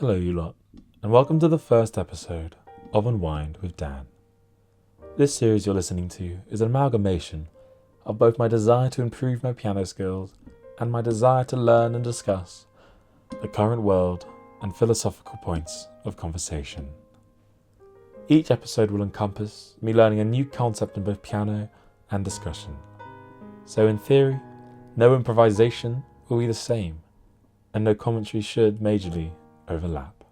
Hello you lot, and welcome to the first episode of Unwind with Dan. This series you're listening to is an amalgamation of both my desire to improve my piano skills and my desire to learn and discuss the current world and philosophical points of conversation. Each episode will encompass me learning a new concept in both piano and discussion. So in theory, no improvisation will be the same, and no commentary should majorly overlap.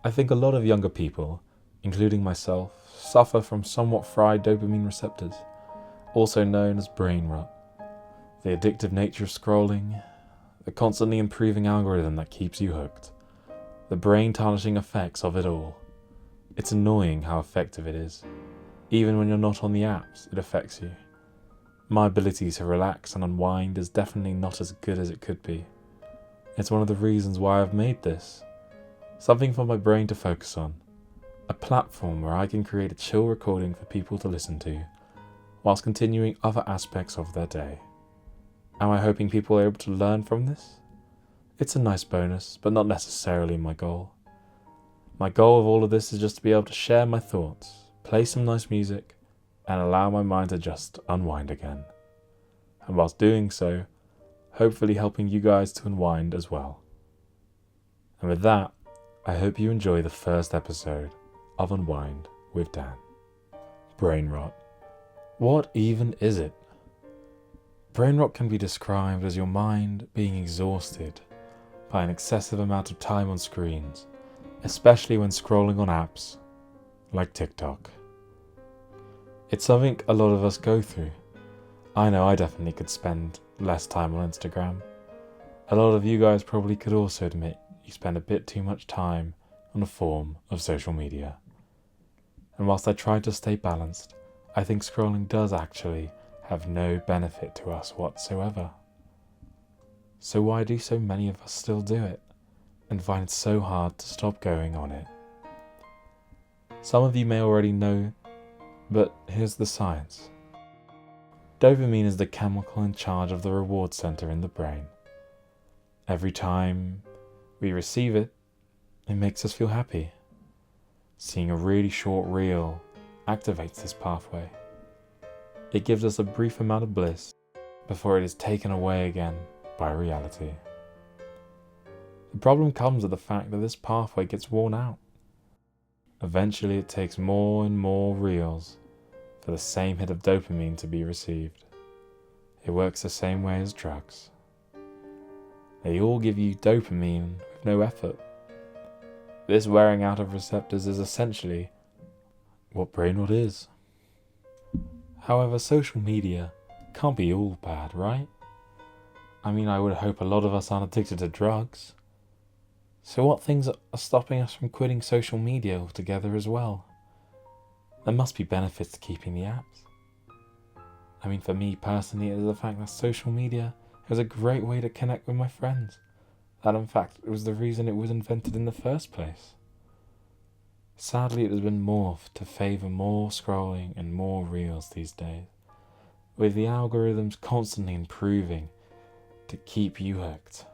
I think a lot of younger people, including myself, suffer from somewhat fried dopamine receptors, also known as brainrot. The addictive nature of scrolling, the constantly improving algorithm that keeps you hooked, the brain-tarnishing effects of it all. It's annoying how effective it is. Even when you're not on the apps, it affects you. My ability to relax and unwind is definitely not as good as it could be. It's one of the reasons why I've made this. Something for my brain to focus on. A platform where I can create a chill recording for people to listen to, whilst continuing other aspects of their day. Am I hoping people are able to learn from this? It's a nice bonus, but not necessarily my goal. My goal of all of this is just to be able to share my thoughts, play some nice music, and allow my mind to just unwind again. And whilst doing so, hopefully helping you guys to unwind as well. And with that, I hope you enjoy the first episode of Unwind with Dan. Brainrot. What even is it? Brainrot can be described as your mind being exhausted by an excessive amount of time on screens, especially when scrolling on apps like TikTok. It's something a lot of us go through. I know I definitely could spend less time on Instagram. A lot of you guys probably could also admit you spend a bit too much time on a form of social media. And whilst I try to stay balanced, I think scrolling does actually have no benefit to us whatsoever. So why do so many of us still do it and find it so hard to stop going on it? Some of you may already know, but here's the science. Dopamine is the chemical in charge of the reward center in the brain. Every time we receive it, it makes us feel happy. Seeing a really short reel activates this pathway. It gives us a brief amount of bliss before it is taken away again by reality. The problem comes with the fact that this pathway gets worn out. Eventually it takes more and more reels for the same hit of dopamine to be received. It works the same way as drugs. They all give you dopamine with no effort. This wearing out of receptors is essentially what brainrot is. However, social media can't be all bad, right? I mean, I would hope a lot of us aren't addicted to drugs. So what things are stopping us from quitting social media altogether as well? There must be benefits to keeping the apps. I mean, for me personally, it is the fact that social media is a great way to connect with my friends. That in fact was the reason it was invented in the first place. Sadly, it has been morphed to favour more scrolling and more reels these days, with the algorithms constantly improving to keep you hooked.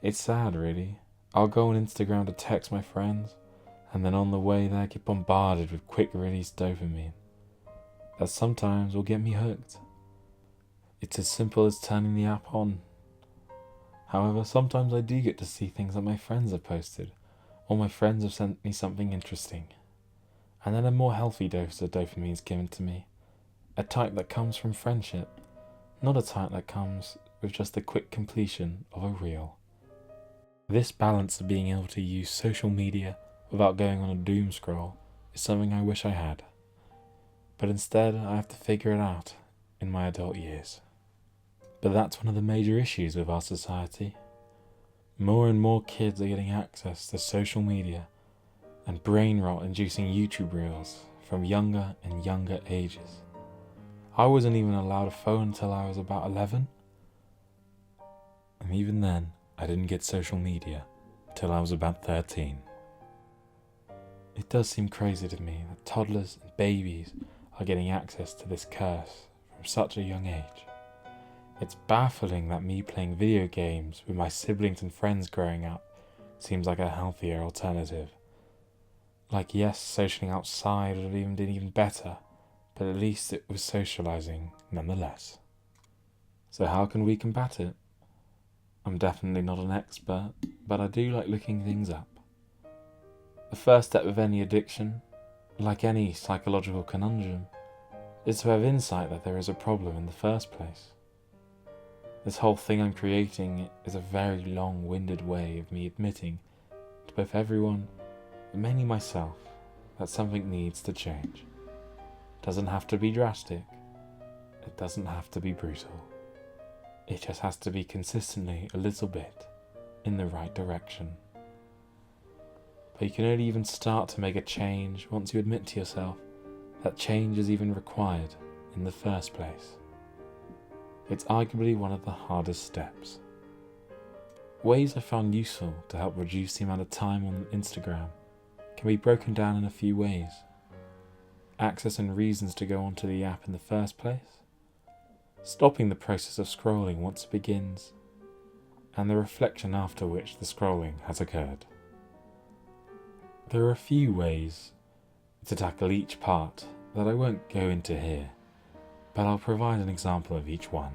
It's sad, really. I'll go on Instagram to text my friends, and then on the way there get bombarded with quick-release dopamine that sometimes will get me hooked. It's as simple as turning the app on. However, sometimes I do get to see things that my friends have posted, or my friends have sent me something interesting, and then a more healthy dose of dopamine is given to me, a type that comes from friendship, not a type that comes with just the quick completion of a reel. This balance of being able to use social media without going on a doom scroll is something I wish I had. But instead, I have to figure it out in my adult years. But that's one of the major issues with our society. More and more kids are getting access to social media and brain rot inducing YouTube reels from younger and younger ages. I wasn't even allowed a phone until I was about 11. And even then, I didn't get social media until I was about 13. It does seem crazy to me that toddlers and babies are getting access to this curse from such a young age. It's baffling that me playing video games with my siblings and friends growing up seems like a healthier alternative. Like, yes, socialing outside would have even been even better, but at least it was socialising nonetheless. So how can we combat it? I'm definitely not an expert, but I do like looking things up. The first step of any addiction, like any psychological conundrum, is to have insight that there is a problem in the first place. This whole thing I'm creating is a very long-winded way of me admitting to both everyone, and mainly myself, that something needs to change. It doesn't have to be drastic. It doesn't have to be brutal. It just has to be consistently a little bit in the right direction. But you can only even start to make a change once you admit to yourself that change is even required in the first place. It's arguably one of the hardest steps. Ways I found useful to help reduce the amount of time on Instagram can be broken down in a few ways. Access and reasons to go onto the app in the first place, stopping the process of scrolling once it begins, and the reflection after which the scrolling has occurred. There are a few ways to tackle each part that I won't go into here, but I'll provide an example of each one.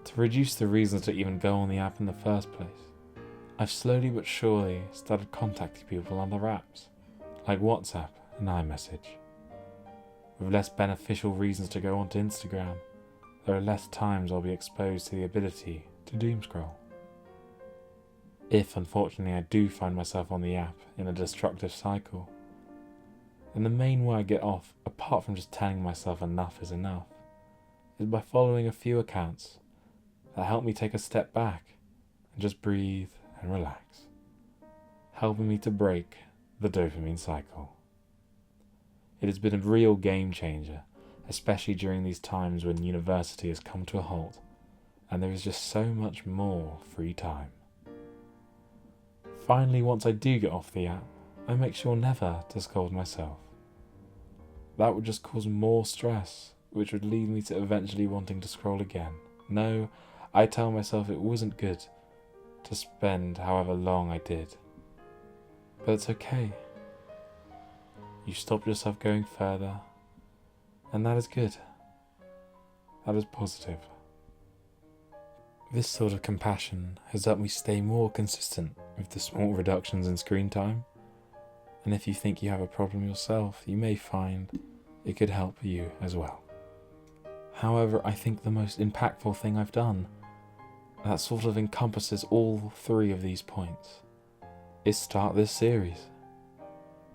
To reduce the reasons to even go on the app in the first place, I've slowly but surely started contacting people on other apps, like WhatsApp and iMessage. With less beneficial reasons to go onto Instagram, there are less times I'll be exposed to the ability to doom scroll. If, unfortunately, I do find myself on the app in a destructive cycle, then the main way I get off, apart from just telling myself enough is enough, is by following a few accounts that help me take a step back and just breathe and relax, helping me to break the dopamine cycle. It has been a real game changer, especially during these times when university has come to a halt and there is just so much more free time. Finally, once I do get off the app, I make sure never to scold myself. That would just cause more stress, which would lead me to eventually wanting to scroll again. No, I tell myself it wasn't good to spend however long I did. But it's okay. You stopped yourself going further, and that is good. That is positive. This sort of compassion has helped me stay more consistent with the small reductions in screen time, and if you think you have a problem yourself, you may find it could help you as well. However, I think the most impactful thing I've done, that sort of encompasses all three of these points, is start this series.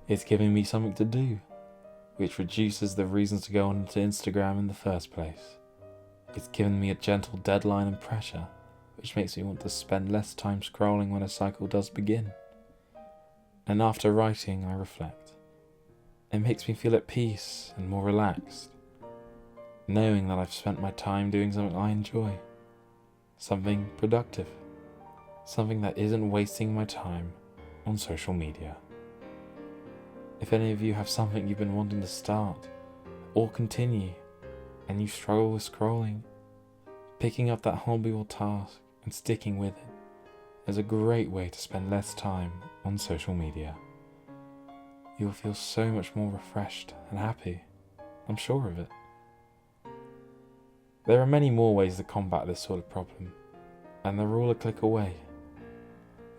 It's giving me something to do, which reduces the reasons to go onto Instagram in the first place. It's given me a gentle deadline and pressure, which makes me want to spend less time scrolling when a cycle does begin. And after writing, I reflect. It makes me feel at peace and more relaxed, knowing that I've spent my time doing something I enjoy, something productive, something that isn't wasting my time on social media. If any of you have something you've been wanting to start or continue and you struggle with scrolling, picking up that hobby task and sticking with it is a great way to spend less time on social media. You'll feel so much more refreshed and happy, I'm sure of it. There are many more ways to combat this sort of problem, and they're all a click away.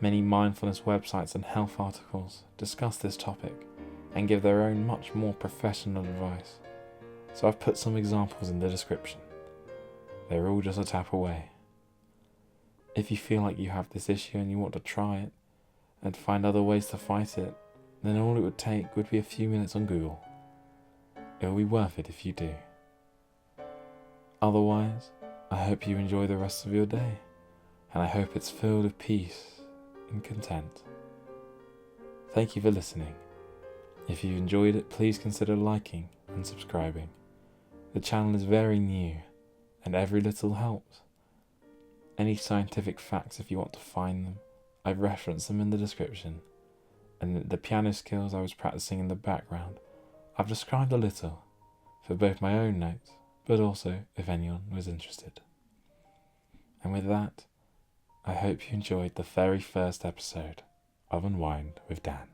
Many mindfulness websites and health articles discuss this topic and give their own much more professional advice, so I've put some examples in the description. They're all just a tap away. If you feel like you have this issue and you want to try it and find other ways to fight it, then all it would take would be a few minutes on Google. It will be worth it if you do. Otherwise, I hope you enjoy the rest of your day, and I hope it's filled with peace and content. Thank you for listening. If you enjoyed it, please consider liking and subscribing. The channel is very new, and every little helps. Any scientific facts, if you want to find them, I've referenced them in the description, and the piano skills I was practicing in the background, I've described a little, for both my own notes, but also if anyone was interested. And with that, I hope you enjoyed the very first episode of Unwind with Dan.